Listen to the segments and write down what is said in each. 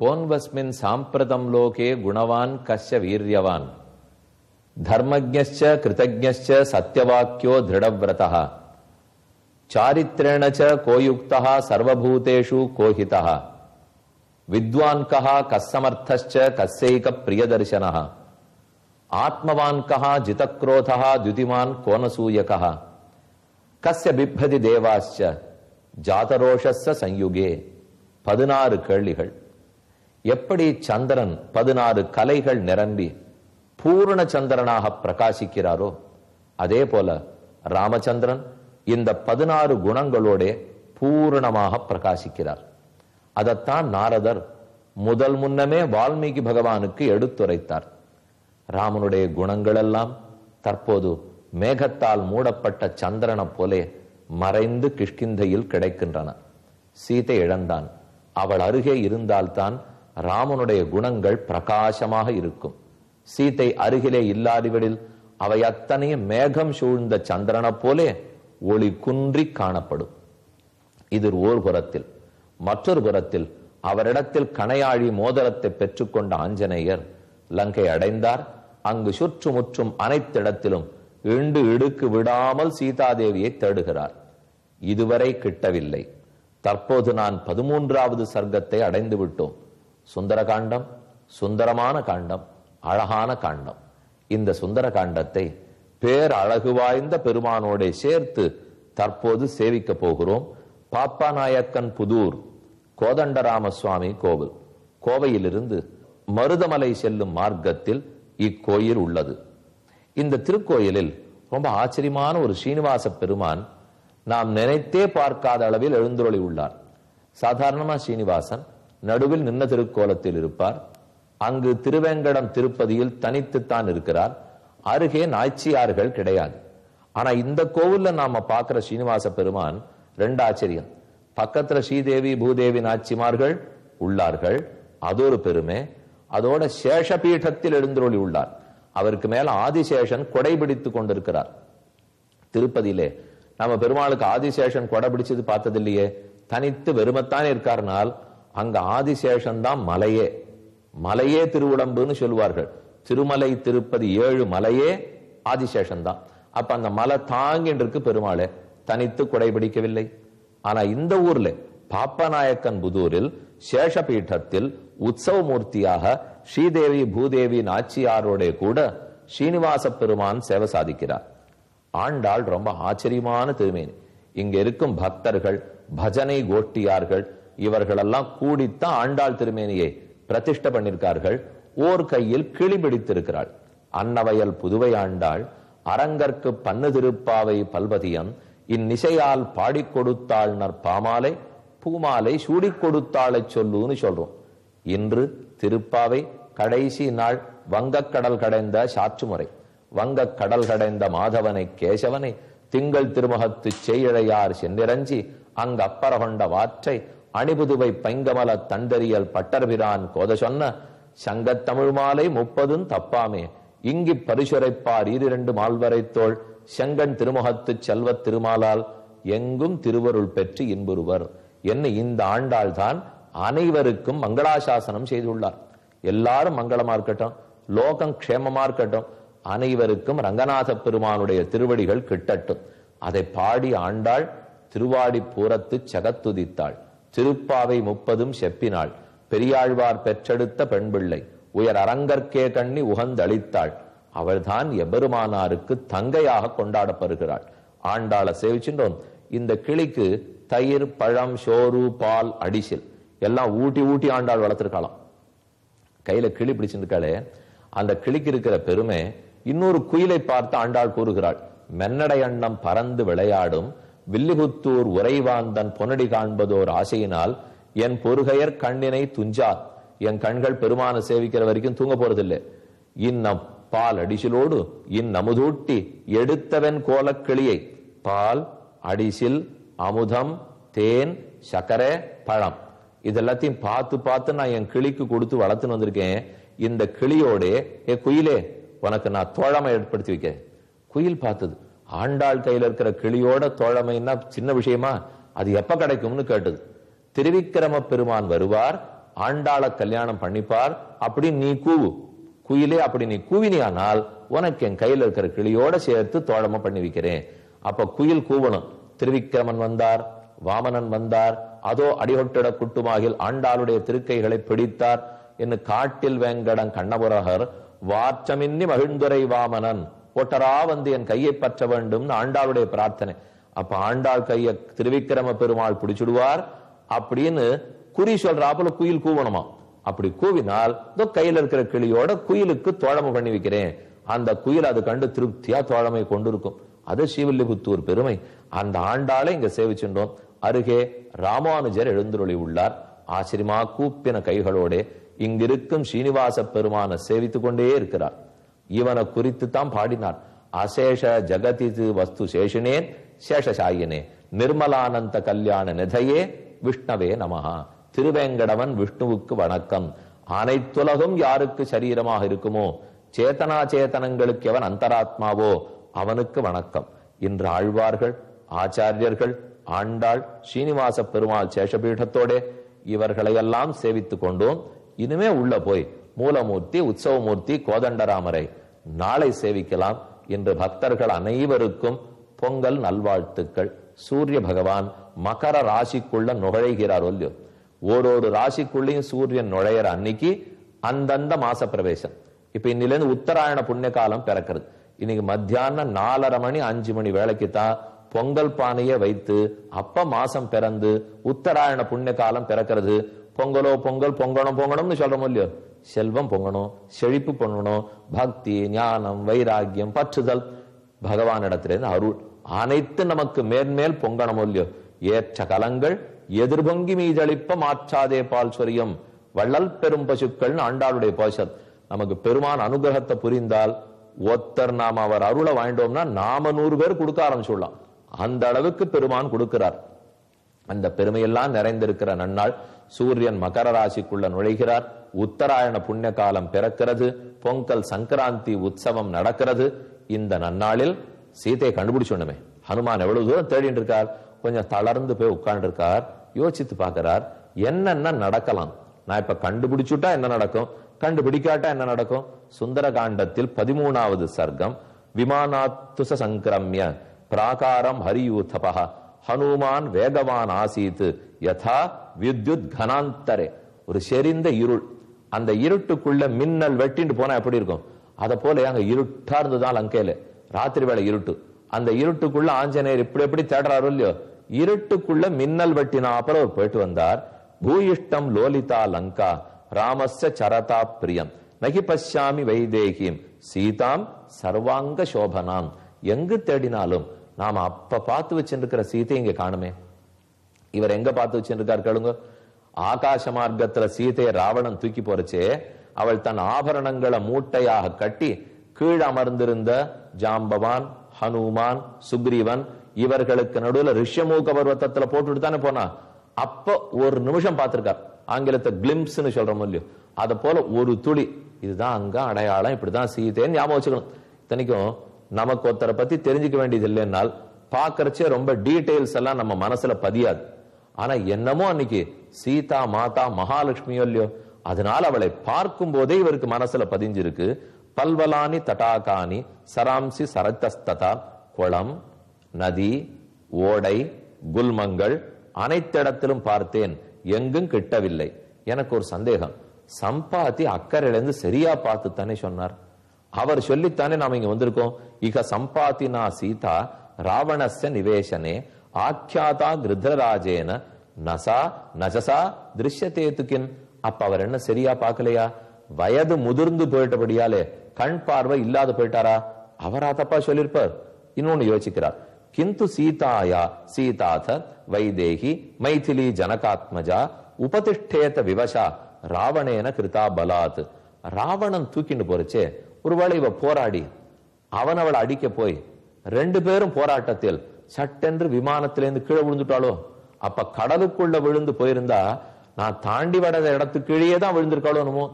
கோன்வஸ்மின் சாம்பிரதம் லோகே குணவான் கஸ்ய வீரியவான் தர்மஜ்ஞஸ்ச கிருதஜ்ஞஸ்ச சத்யவாக்கியோ திருடவ்ரதः சாரித்ரேண ச கோயுக்தः சர்வபூதேஷு கோஹிதः வித்வான் கஹ கஸ்ஸமர்த்தஸ்ச கஸ்யைக பிரியதர்சனः ஆத்மவான் கஹ ஜிதக்ரோதः த்யுதிமான் கோனசூயகः கஸ்ய பிப்பதி தேவாஸ்ச ஜாதரோஷஸ்ஸ சயுகே. 16 கேள்விகள். எப்படி சந்திரன் 16 கலைகள் நிரம்பி பூர்ண சந்திரனாக பிரகாசிக்கிறாரோ அதே போல ராமச்சந்திரன் இந்த 16 குணங்களோட பூர்ணமாக பிரகாசிக்கிறார். அதத்தான் நாரதர் முதல் முன்னமே வால்மீகி பகவானுக்கு எடுத்துரைத்தார். ராமனுடைய குணங்கள் எல்லாம் தற்போது மேகத்தால் மூடப்பட்ட சந்திரனை போலே மறைந்து கிஷ்கிந்தையில் கிடைக்கின்றன. சீதை இழந்தான். அவள் அருகே இருந்தால்தான் ராமனுடைய குணங்கள் பிரகாசமாக இருக்கும். சீதை அருகிலே இல்லாதவரில் அவை அத்தனையும் மேகம் சூழ்ந்த சந்திரனை போலே ஒளி குன்றி காணப்படும். இது ஒரு புறத்தில். மற்றொரு புறத்தில் அவரிடத்தில் கணையாழி மோதிரத்தை பெற்றுக்கொண்ட ஆஞ்சநேயர் லங்கை அடைந்தார். அங்கு சுற்றுமுற்றும் அனைத்திடத்திலும் இண்டு இடுக்கு விடாமல் சீதாதேவியை தேடுகிறார். இதுவரை கிட்டவில்லை. தற்போது நான் 13வது சர்க்கத்தை அடைந்து விட்டோம். சுந்தர காண்டம், சுந்தரமான காண்டம், அழகான காண்டம். இந்த சுந்தர காண்டத்தை பேரழகு வாய்ந்த பெருமானோட சேர்த்து தற்போது சேவிக்க போகிறோம். பாப்பாநாயக்கன் புதூர் கோதண்டராம சுவாமி கோவில். கோவையிலிருந்து மருதமலை செல்லும் மார்க்கத்தில் இக்கோயில் உள்ளது. இந்த திருக்கோயிலில் ரொம்ப ஆச்சரியமான ஒரு ஸ்ரீனிவாச பெருமான் நாம் நினைத்தே பார்க்காத அளவில் எழுந்தருளி உள்ளார். சாதாரணமா ஸ்ரீனிவாசன் நடுவில் நின்ன திருக்கோலத்தில் இருப்பார். அங்கு திருவேங்கடம் திருப்பதியில் தனித்துத்தான் இருக்கிறார். அருகே நாய்ச்சியார்கள் கிடையாது. ஆனா இந்த கோவில்ல நாம பார்க்கிற ஸ்ரீனிவாச பெருமான் 2 ஆச்சரியம். பக்கத்துல ஸ்ரீதேவி பூதேவி நாச்சிமார்கள் உள்ளார்கள், அது ஒரு பெருமை. அதோட சேஷபீடத்தில் எழுந்தருளி உள்ளார். அவருக்கு மேல ஆதிசேஷன் கொடை பிடித்து கொண்டிருக்கிறார். திருப்பதியிலே நம்ம பெருமாளுக்கு ஆதிசேஷன் கொடை பிடிச்சது பார்த்தது இல்லையே, தனித்து வெறுமத்தானே இருக்காருனால் அங்க ஆதிசேஷன் தான் மலையே. மலையே திருவுடம்புன்னு சொல்லுவார்கள். திருமலை திருப்பதி 7 மலையே ஆதிசேஷன் தான். அப்ப அந்த மலை தாங்கின்னு இருக்கு பெருமாளே, தனித்து கொடை பிடிக்கவில்லை. ஆனா இந்த ஊர்ல பாப்பநாயக்கன் புதூரில் சேஷபீட்டத்தில் உற்சவ மூர்த்தியாக ஸ்ரீதேவி பூதேவி நாச்சியாரோட கூட ஸ்ரீனிவாச பெருமான் சேவை சாதிக்கிறார். ஆண்டாள் ரொம்ப ஆச்சரியமான திருமேனி. இங்க இருக்கும் பக்தர்கள், பஜனை கோஷ்டியார்கள் இவர்களெல்லாம் கூடித்தான் ஆண்டாள் திருமேனியை பிரதிஷ்ட பண்ணிருக்கார்கள். ஓர் கையில் கிளி பிடித்திருக்கிறாள். அன்னவயல் புதுவை ஆண்டாள் அரங்கற்கு பண்ணு திருப்பாவை பல்பதியம் இந்நிசையால் பாடிக் கொடுத்தாள் நற்பாமாலை பூமாலை சூடிக் கொடுத்தாளை சொல்லுன்னு சொல்றோம். இன்று திருப்பாவை கடைசி நாள். வங்கக்கடல் கடைந்த சாற்றுமுறை. வங்கக்கடல் கடைந்த மாதவனை கேசவனை திங்கள் திருமுகத்து செய்யழையார் சென்னிரஞ்சி அங்கு அப்பற கொண்ட வாற்றை அணிபுதுவை பைங்கமல தண்டறியல் பட்டர்பிரான் கோத சொன்ன சங்கத்தமிழ் மாலை 30 தப்பாமே இங்கி பரிசுரைப்பார் 2 மால்வரைத்தோள் செங்கன் திருமுகத்து செல்வ திருமாலால் எங்கும் திருவருள் பெற்று இன்புறுவர் என்ன இந்த ஆண்டாள் தான் அனைவருக்கும் மங்களாசாசனம் செய்துள்ளார். எல்லாரும் மங்களமா இருக்கட்டும், லோகம் க்ஷேமமா இருக்கட்டும், அனைவருக்கும் ரங்கநாத பெருமானுடைய திருவடிகள் கிட்டட்டும். அதை பாடி ஆண்டாள் திருவாடி பூரத்து சகத்துதித்தாள். திருப்பாவை 30 செப்பினாள். பெரியாழ்வார் பெற்றெடுத்த பெண் பிள்ளை உயர் அரங்கற்கே கண்ணி உகந்தளித்தாள். அவள்தான் எபெருமானாருக்கு தங்கையாக கொண்டாடப்படுகிறாள். ஆண்டாளை சேவிச்சுட்டோம். இந்த கிளிக்கு தயிர், பழம், சோறு, பால், அடிசில் எல்லாம் ஊட்டி ஊட்டி ஆண்டாள் வளர்த்திருக்கலாம். கையில கிளி பிடிச்சிருக்காளே, அந்த கிளிக்கு இருக்கிற பெருமை இன்னொரு குயிலை பார்த்து ஆண்டாள் கூறுகிறாள். மென்னடை அண்ணம் பறந்து விளையாடும் வில்லிபுத்தூர் உறைவாந்தன் பொன்னடி காண்பதோர் ஆசையினால் என் பொறுகையர் கண்ணினை துஞ்சா. என் கண்கள் பெருமான சேவிக்கிற வரைக்கும் தூங்க போறதில்லை. இன்னம் பால் அடிசிலோடு இந்நமுதூட்டி எடுத்தவன் கோலக்கிளியை பால், அடிசில், அமுதம், தேன், சக்கரை, பழம் இதெல்லாத்தையும் பார்த்து பார்த்து நான் என் கிளிக்கு கொடுத்து வளர்த்துன்னு வந்திருக்கேன். இந்த கிளியோட ஏ குயிலே உனக்கு நான் தோழமை ஏற்படுத்தி வைக்க. குயில் பார்த்தது ஆண்டாள் கையில இருக்கிற கிளியோட தோழமைன்னா சின்ன விஷயமா, அது எப்ப கிடைக்கும்னு கேட்டது. திருவிக்கிரம பெருமான் வருவார், ஆண்டாள கல்யாணம் பண்ணிப்பார், அப்படி நீ கூவு குயிலே, அப்படி நீ கூவினியானால் உனக்கு என் கையில இருக்கிற கிளியோட சேர்த்து தோழமை பண்ணி வைக்கிறேன். அப்ப குயில் கூவணும். திருவிக்கிரமன் வந்தார், வாமனன் வந்தார், அதோ அடிகொட்டிட குட்டுமாகில் ஆண்டாளுடைய திருக்கைகளை பிடித்தார் என்று காட்டில் வேங்கடன் கண்ணபுரகர் வாற்றமின்னி மகிழ்ந்துரை வாமனன் ஒட்டரா வந்து என் கையை பற்ற வேண்டும் ஆண்டாளுடைய பிரார்த்தனை. அப்ப ஆண்டாள் கைய திருவிக்கிரம பெருமாள் பிடிச்சுடுவார் அப்படின்னு குறி சொல்றாப்புல குயில் கூவணுமா. அப்படி கூவினால் கையில இருக்கிற கிளியோட குயிலுக்கு தோழமை பண்ணி வைக்கிறேன். அந்த குயில் அது கண்டு திருப்தியா தோழமை கொண்டிருக்கும். அது ஸ்ரீவில்லிபுத்தூர் பெருமை. அந்த ஆண்டாளை இங்க சேவிச்சுட்டோம். அருகே ராமானுஜர் எழுந்துருளி உள்ளார். ஆச்சரியமா கூப்பின கைகளோட இங்கிருக்கும் ஸ்ரீனிவாச பெருமான சேவித்துக் கொண்டே இருக்கிறார். இவனை குறித்து தான் பாடினார். அசேஷ ஜகதிது வஸ்து சேஷனே சேஷசாயினே நிர்மலானந்த கல்யாண நிதையே விஷ்ணவே நமஹா. திருவேங்கடவன் விஷ்ணுவுக்கு வணக்கம். அனைத்துலகும் யாருக்கு சரீரமாக இருக்குமோ, சேத்தனா சேத்தனங்களுக்கு எவன் அந்தராத்மாவோ அவனுக்கு வணக்கம். இன்று ஆழ்வார்கள், ஆச்சாரியர்கள், ஆண்டாள், ஸ்ரீனிவாச பெருமாள் சேஷபீடத்தோட இவர்களையெல்லாம் சேவித்துக் கொண்டோம். இனிமே உள்ள போய் மூலமூர்த்தி, உற்சவமூர்த்தி, கோதண்டராமரை நாளை சேவிக்கலாம். இன்று பக்தர்கள் அனைவருக்கும் பொங்கல் நல்வாழ்த்துக்கள். சூரிய பகவான் மகர ராசிக்குள்ள நுழைகிறார். ஒல்லியோ ஓரோரு ராசிக்குள்ளையும் சூரியன் நுழையிற அன்னைக்கு அந்தந்த மாச பிரவேசம். இப்ப இன்னிலிருந்து உத்தராயண புண்ணிய காலம் பிறக்கிறது. இன்னைக்கு மத்தியானம் 4:30 மணி 5 மணி வேலைக்கு தான் பொங்கல் பானையை வைத்து அப்ப மாசம் பிறந்து உத்தராயண புண்ணிய காலம் பிறக்கிறது. பொங்கலோ பொங்கல் பொங்கணும் பொங்கணும்னு சொல்றோம் இல்லையோ. செல்வம் பொங்கணும், செழிப்பு பொங்கணும், பக்தி, ஞானம், வைராக்கியம், பற்றுதல், பகவானிடத்திலிருந்து அருள் அனைத்து நமக்கு மேன்மேல் பொங்கணும் இல்லையோ. ஏற்ற கலங்கள் எதிர்பொங்கி மீதளிப்ப மாற்றாதே பால் சொரியம் வள்ளல் பெரும் பசுக்கள் ஆண்டாளுடைய போஷம். நமக்கு பெருமான் அனுகிரகத்தை புரிந்தால் ஒத்தர் நாம அவர் அருளை வாங்கிட்டோம்னா நாம 100 பேர் கொடுக்க ஆரம்பிச்சுடலாம். அந்த அளவுக்கு பெருமான் கொடுக்கிறார். அந்த பெருமையெல்லாம் நிறைந்திருக்கிற நன்னாள். சூரியன் மகர ராசிக்குள்ள நுழைகிறார். உத்தராயண புண்ணிய காலம் பிறக்கிறது. பொங்கல் சங்கராந்தி உற்சவம் நடக்கிறது. இந்த நன்னாளில் சீதையை கண்டுபிடிச்சோண்டுமே. ஹனுமான் எவ்வளவு தூரம் தேடிட்டு இருக்கார். கொஞ்சம் தளர்ந்து போய் உட்கார்ந்து இருக்கார். யோசித்து பார்க்கிறார், என்னென்ன நடக்கலாம். நான் இப்ப கண்டுபிடிச்சுட்டா என்ன நடக்கும், கண்டுபிடிக்காட்டா என்ன நடக்கும். சுந்தர காண்டத்தில் 13வது சர்க்கம். விமானாத்துச சங்கிரமிய பிராகாரம் ஹரியூதபஹ ஹனுமான் வேகவான் ஆசீத் யதா வித்யுத் கனாந்தரே. ஒரு செறிந்த இருள். அந்த இருட்டுக்குள்ள மின்னல் வெட்டிட்டு போனா எப்படி இருக்கும், அத போல அங்க இருட்டா இருந்துதான் லங்கையில ராத்திரி வேலை இருட்டு. அந்த இருட்டுக்குள்ள ஆஞ்சநேயர் இப்படி எப்படி தேடுறாரு இல்லையோ. இருட்டுக்குள்ள மின்னல் வெட்டினா அப்புறம் அவர் போயிட்டு வந்தார். பூயிஷ்டம் லோலிதா லங்கா ராமஸ்ய சரதா பிரியம் நகி பஷ்யாமி வைதேகிம் சீதாம் சர்வாங்க சோபனாம். எங்கு தேடினாலும் நாம அப்ப பார்த்து வச்சிருக்கிற சீதை இங்க காணுமே. இவர் எங்க பார்த்து வச்சிருக்கார் கேளுங்க. ஆகாச மார்க்கத்துல சீதையை ராவணன் தூக்கி போறச்சே அவள் தன் ஆபரணங்களை மூட்டையாக கட்டி கீழ் அமர்ந்திருந்த ஜாம்பவான், ஹனுமான், சுக்ரீவன் இவர்களுக்கு நடுவுல ரிஷ்யமூக பர்வத்தத்துல போட்டுட்டு தானே போனா. அப்ப ஒரு நிமிஷம் பார்த்திருக்கார். ஆங்கிலத்தை கிளிம்ஸ்ன்னு சொல்றோம் இல்லையோ. அத போல ஒரு துளி, இதுதான் அங்க அடையாளம், இப்படிதான் சீதைன்னு ஞாபகம் வச்சுக்கணும். இத்தனைக்கும் நமக்கு ஒருத்தரை பத்தி தெரிஞ்சுக்க வேண்டியது இல்லைன்னால் பாக்குறச்சே ரொம்ப டீடைல்ஸ் எல்லாம் நம்ம மனசுல பதியாது. ஆனா என்னமோ அன்னைக்கு சீதா மாதா மகாலட்சுமியோ இல்லையோ, அதனால அவளை பார்க்கும் போதே இவருக்கு மனசுல பதிஞ்சிருக்கு. பல்வலானி தடாகானி சராம்சி சரத்தஸ்ததா. குளம், நதி, ஓடை, குல்மங்கள் அனைத்திடத்திலும் பார்த்தேன், எங்கும் கிட்டவில்லை. எனக்கு ஒரு சந்தேகம், சம்பாத்தி அக்கறையிலிருந்து சரியா பார்த்து தானே சொன்னார். அவர் சொல்லித்தானே நாம இங்க வந்திருக்கோம். இக சம்பாத்தினா சீதா ராவணஸ்ய நிவேசனே ஆக்கியாதா கிருத்ரராஜேன நசா நஜசா திருஷ்யத்தேதுக்கின். அப்ப அவர் என்ன சரியா பார்க்கலையா? வயது முதிர்ந்து போயிட்டபடியாலே கண் பார்வை இல்லாத போயிட்டாரா? அவரா தப்பா சொல்லிருப்பார். இன்னொன்னு யோசிக்கிறார். கிந்து சீதாயா சீதாத வைதேகி மைதிலி ஜனகாத்மஜா உபதிஷ்டேத விவசா ராவணேன கிருதா பலாத். ராவணன் தூக்கிட்டு போறச்சே ஒருவேளை இவ போராடி அவன் அவளை அடிக்க போய் 2 பேரும் போராட்டத்தில் சட்டென்று விமானத்திலிருந்து கீழே விழுந்துட்டாளோ? அப்ப கடலுக்குள்ள விழுந்து போயிருந்தா நான் தாண்டி வட இடத்துக்கு கீழே தான் விழுந்திருக்காளோ.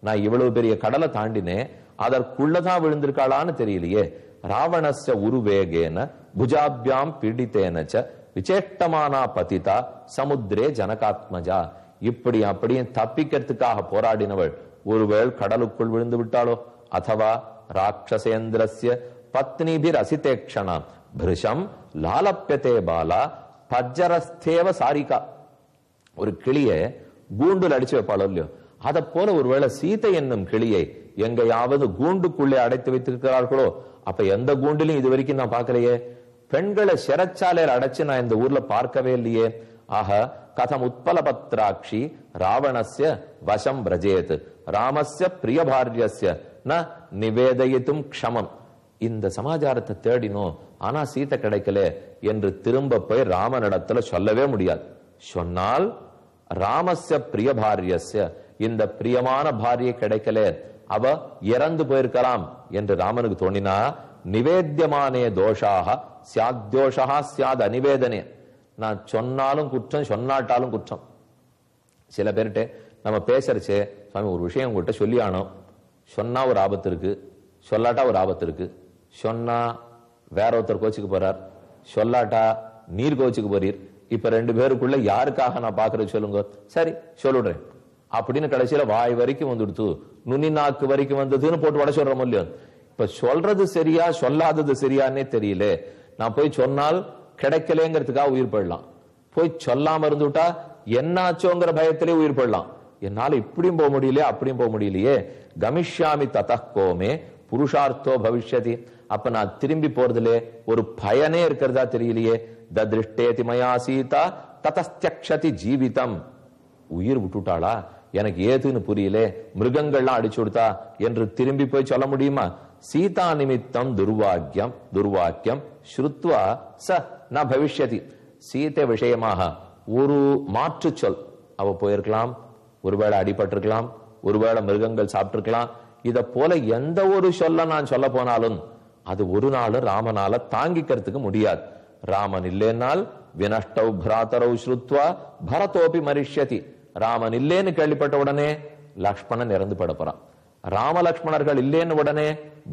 நான் இவ்வளவு பெரிய கடலை தாண்டினேன், அதற்குள்ளதான் விழுந்திருக்காளான்னு தெரியலையே. ராவணஸ்ய உருவேகேன புஜாபியாம் பீடித்தேனச்ச விசேஷ்டமானா பதிதா சமுத்திரே ஜனகாத்மஜா. இப்படி அப்படியும் தப்பிக்கிறதுக்காக போராடினவள் ஒருவேள் கடலுக்குள் விழுந்து விட்டாளோ, அதுவா ராட்சசேந்திரஸ்ய பத்னிபிர் அசிதேக்ஷணாம் பிருஷம் லாலப்பியதே பாலா பஜ்ஜரஸ்தேவ சாரிகா. ஒரு கிளிய கூண்டுல அடிச்சு வைப்பாளோ இல்லையோ, அதை போல ஒருவேளை சீதை என்னும் கிளியை எங்கேயாவது கூண்டுக்குள்ளே அடைத்து வைத்திருக்கிறார்களோ? அப்ப எந்த கூண்டிலும் இது வரைக்கும் நான் பார்க்கலையே. பெண்களை சிறைச்சாலையில் அடைச்சு நான் இந்த ஊர்ல பார்க்கவே இல்லையே. ஆக கதம் உத்பலபத்ராட்சி ராவணஸ்ய வசம் பிரஜேத் ராமஸ்ய பிரியபாரியஸ்ய ந நிவேதயித்தும் க்ஷமம். இந்த சமாச்சாரத்தை தேடினோம், ஆனா சீதை கிடைக்கல என்று திரும்ப போய் ராமனிடத்துல சொல்லவே முடியாது. சொன்னால் ராமஸ்ய பிரியபாரியஸ்ய, இந்த பிரியமான பாரியை கிடைக்கல, அவ இறந்து போயிருக்கலாம் என்று ராமனுக்கு தோணினா நிவேத்தியமானே தோஷாக சியாத்யோஷா சியாத் அனிவேதனே. நான் சொன்னாலும் குற்றம், சொன்னாட்டாலும் குற்றம். சில பேர்கிட்ட நம்ம பேசுறச்சே, சுவாமி ஒரு விஷயம் உங்கள்கிட்ட சொல்லி ஆனோம், சொன்னா ஒரு ஆபத்து இருக்கு, சொல்லாட்டா ஒரு ஆபத்து இருக்கு. சொன்னா வேற ஒருத்தர் கோச்சுக்கு போறார், சொல்லாட்டா நீர் கோச்சுக்கு போறீர். இப்ப ரெண்டு பேருக்குள்ள யாருக்காக நான் பாக்குறது சொல்லுங்க. சரி சொல்லுறேன் அப்படின்னு கடைசியில வாய் வரைக்கும் வந்துடுத்து, நுனி நாக்கு வரைக்கும் வந்ததுன்னு போட்டு உடச்சு சொல்றோம் இல்லையோ. இப்ப சொல்றது சரியா சொல்லாதது சரியானே தெரியல. நான் போய் சொன்னால் கிடைக்கலங்கிறதுக்காக உயிர் போயிடலாம், போய் சொல்லாம இருந்துட்டா என்னாச்சோங்கிற பயத்திலே உயிர் போயிடலாம். என்னால இப்படியும் போக முடியலையே அப்படியும் போக முடியலையே. கமிஷ்யாமி ததக்கோமே புருஷார்த்தோ பவிஷ்யதி. அப்ப நான் திரும்பி போறதுல ஒரு பயனே இருக்கிறதா தெரியலையே. ததிருஷ்டேதி மயா சீதா ததஸ்த்யக்ஷதி ஜீவிதம். உயிர் விட்டுட்டாளா, எனக்கு ஏதுன்னு புரியல, மிருகங்கள்லாம் அடிச்சு கொடுத்தா என்று திரும்பி போய் சொல்ல முடியுமா? சீதா நிமித்தம் துர்வாக்கியம் துர்வாக்கியம் ஸ்ருத்வா ச ந பவிஷ்யதி. சீதை விஷயமாக ஒரு மாற்று சொல் அவ போயிருக்கலாம், ஒருவேளை அடிபட்டிருக்கலாம், ஒருவேளை மிருகங்கள் சாப்பிட்டிருக்கலாம். இத போல எந்த ஒரு சொல்ல நான் சொல்ல போனாலும் அது ஒரு நாள் ராமனால தாங்கிக்கிறதுக்கு முடியாது. ராமன் இல்லேனால் வினஷ்டவ் பிராதரவ் ஸ்ருத்வா பரதோபி மரிஷ்யதி. ராமன் இல்லேன்னு கேள்விப்பட்ட உடனே லக்ஷ்மணன் இறந்து பட போறான். ராம லக்ஷ்மணர்கள் இல்லேன்னு உடனே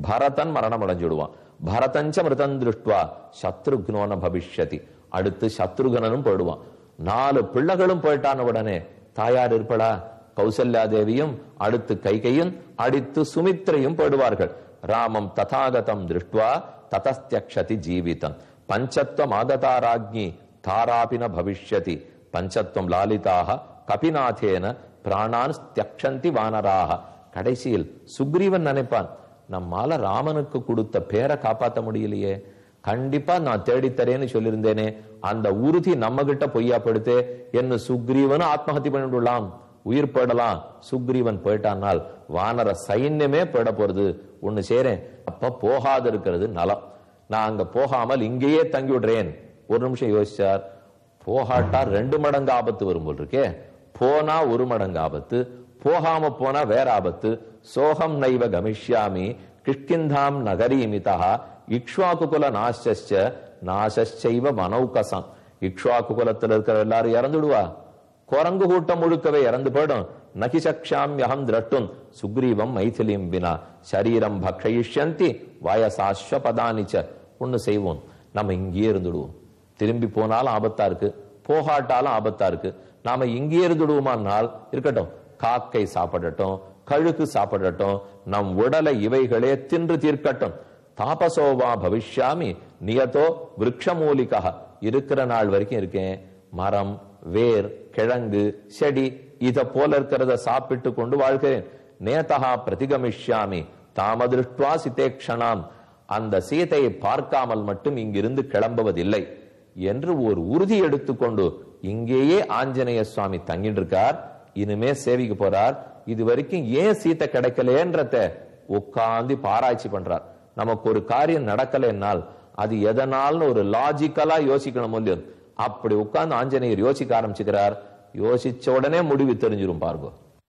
பரதன் மரணம் அடைஞ்சுடுவான். பரதஞ்ச மிருதன் திருஷ்டுவா சத்ருக்னோன பவிஷ்யதி. அடுத்து சத்ருகனும் போயிடுவான். 4 பிள்ளைகளும் போயிட்டான உடனே தாயார் இருப்படா, கௌசல்யா தேவியும் அடுத்து கைகையும் அடுத்து சுமித்ரையும் போயிடுவார்கள். ராமம் ததாகதம் திருஷ்டுவா ததஸ்த்யக்ஷதி ஜீவிதம். பஞ்சத்வம் ஆகதாராஜ்ஞி தாராபின பவிஷ்யதி. பஞ்சத்வம் லாலிதாக கபிநாதேன பிராணான் தியக்ஷந்தி வானராக. கடைசியில் சுக்ரீவன் நினைப்பான், நம்மால ராமனுக்கு கொடுத்த பேரை காப்பாற்ற முடியலையே, கண்டிப்பா நான் தேடித்தரேன்னு சொல்லியிருந்தேனே, அந்த உறுதி நம்ம கிட்ட பொய்யா படுத்தே என்று சுக்ரீவனும் ஆத்மஹத்தி பண்ணிவிடலாம், உயிர் போயிடலாம். சுக்ரீவன் போயிட்டானால் வானர சைன்யமே போயிட போறது. ஒண்ணு சேரேன், அப்ப போகாது இருக்கிறது நலம். நான் அங்க போகாமல் இங்கேயே தங்கி விடுறேன். ஒரு நிமிஷம் யோசிச்சார், போகாட்டா 2 மடங்கு ஆபத்து வரும் போல் இருக்கே, போனா 1 மடங்கு ஆபத்து, போகாம போனா வேற ஆபத்து. சோகம் நைவ கமிஷ்யாமி கிஷ்கிந்தாம் நகரீமிதா இக்ஷ்வாகுகுல நாசஸ்ச நாசைவ மனௌகசம். இக்ஷ்வாகுகுலத்தில் இருக்கிற எல்லாரும் இறந்துடுவா, குரங்கு கூட்டம் முழுக்கவே இறந்து போயிடும். நகிசக்ஷாம் யகம் திரட்டும் சுக்ரீவம் மைதிலிம் வினா சரீரம் பக்ஷயிஷ்யந்தி வயசாஸ்வ பதானிச்ச. ஒண்ணு செய்வோம், நம்ம இங்கேயே இருந்துடுவோம். திரும்பி போனாலும் ஆபத்தா இருக்கு, போகாட்டாலும் ஆபத்தா இருக்கு. நாம இங்கே இருந்துடுவோமானால் இருக்கட்டும், காக்கை சாப்பிடட்டும், கழுகு சாப்பிடட்டும், நம் உடலை இவைகளே தின்று தீர்க்கட்டும். தாபசோவா பவிஷ்யாமி நியதோ விருட்சமூலிகா. இருக்கிற நாள் வரைக்கும் இருக்கேன், மரம் வேர் கிழங்கு செடி இத போல இருக்கிறத சாப்பிட்டு கொண்டு வாழ்கிறேன். நேதா பிரதிகமிஷ்யாமி தாமதிருஷ்டுவா சிதேக்ஷணாம். அந்த சீதையை பார்க்காமல் மட்டும் இங்கிருந்து கிளம்புவதில்லை என்று ஒரு உறுதி எடுத்துக்கொண்டு இங்கேயே ஆஞ்சநேய சுவாமி தங்கிட்டு இருக்கார். இனிமே சேவிக்க போறார். இது வரைக்கும் ஏன் சீத்தை கிடைக்கலன்றத உட்கார்ந்து பாராய்ச்சி பண்றார். நமக்கு ஒரு காரியம் நடக்கலைன்னால் அது எதனால்னு ஒரு லாஜிக்கலா யோசிக்கணும் இல்லையோ, அப்படி உட்கார்ந்து ஆஞ்சநேயர் யோசிக்க ஆரம்பிச்சுக்கிறார். யோசிச்ச உடனே முடிவு தெரிஞ்சிரும் பாருங்க.